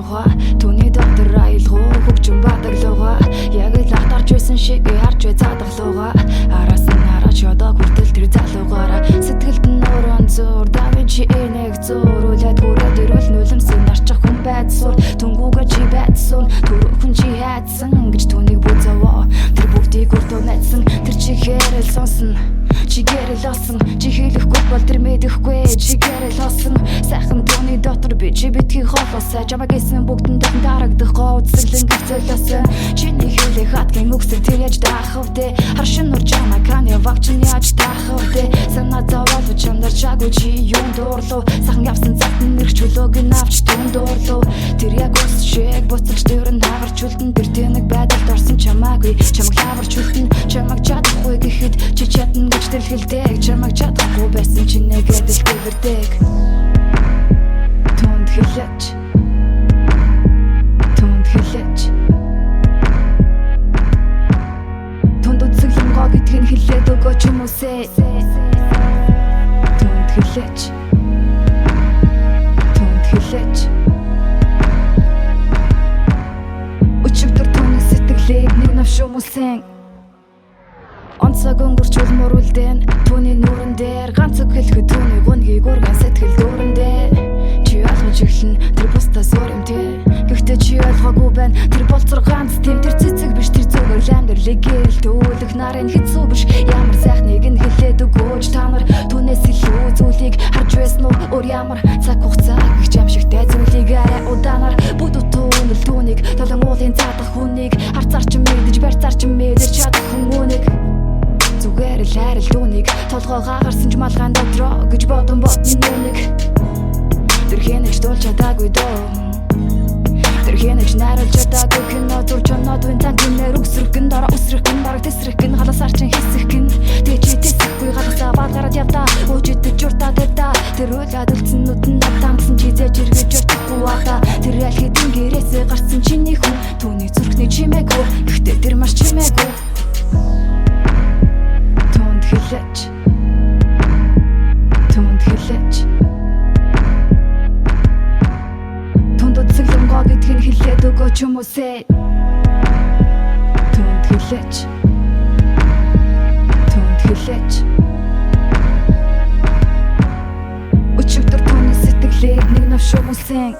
яваа түүний дотор аялгуу хөгжим бадаглуугаа яг л ахтарч байсан шиг харж бай цадаглуугаа араас нь хараач одоо хүртэл тэр залуугаараа сэтгэлд нь нуурын зур давин чи энэг зур үлээд хүрээд ирвэл нулимсэн арчих хүн байцсуур түнгүүгээ чи байцсуун түрүүхэн чи хайцсан гэж түүнийг бүзаваа тэр бүгдийг өртөө найдсан тэр чихээрэл сонсон чигээрэл осон чи хэлэхгүй бол тэр мэдэхгүй чигээрэл осон сайхан түүний дотор би чи битгий хоолоосаа чамаг эсэн бүгдэнд дарагдах гоцлэн гэрцэлсэн чиний хэлэх хатгийн үгсэг тэр яаж даахав дээ харшин нур чамаг каны вагчин яаж даахав дээ санаа зовоод чамдар чагүй чи юм дуурлуу сайхан явсан цатн нэрх чөлөөг навч түн дуурлуу тэр яг ус шиг буцаж дөрөн хаварч үлдэн тэр тэнэг байдалд орсон чамаагүй чамаг хаварч үлдэн чамаг чадахгүй гэхэд чи чадна гэж дэлгэлдэг чамаг чадахгүй байсан чи нэгэд л дэвэрдэг түнд хэлээч түнд үзэглэмгоо гэдгийг хэлээд өгөөч юм уусээ түнд хэлээч өчигдөр түүний сэтгэлийг нэг навш хүмүүсийн онцог өнгөрчүүл мөрүүлдэн түүний нүрэн дээр ганц үг хэлэхэд түүний гунгийг урган сэтгэл дүүрэн дээр чи ойлгож эхлэн тэр бусдаас өөр юм тий гэхдээ чи ойлгоогүй байна тэр болцор ганц тийм тэр цэцэг биш тэр зүгээр лаймдэр лигээл түүлэх нарын хэцүү биш ямар сайхныг нь хэлээд өгөөч та нар түүнээс илүү зүйлийг харж байсан уу өөр ямар цаг хугацаа их амшигтай зүйлийг арай удаанаар бүдүүтүүнэл түүнийг толон уулын цаадах хүнийг харцаар ч мэдэж барьцаар ч мэдэж чадах хүмүүнийг зүгээр л хайрл түүнийг толгой гагарсан ч малгайн дотроо гэж бодон нүуник тэр хэнэж дуулж чадаагүй доо тэр хэнэж найруулж чадаагүй кино зурж оноод үн танкинэр үсрэгэн дороо үсрэгэн бараг тэсрэгэн халасаар чин хэсэгэн тэг чи тэсрэхгүй халасаа баалгараад явдаа үжидэж журтаа тэр үлээд үлдсэнүүд нь надамсан чи зэж иргэж явахгүй ата тэр аль хэдэн гэрээсээ гарсан чиний хүн түүний зүрхний чимээгүй гэхдээ тэр маш чимээгүй түнд хэлээч түнд үзэглэмгоо гэдгийг хэлээд өгөөч юм уусээ түнд хэлээч өчигдөр түүний сэтгэлийг нэг навш хүмүүсийн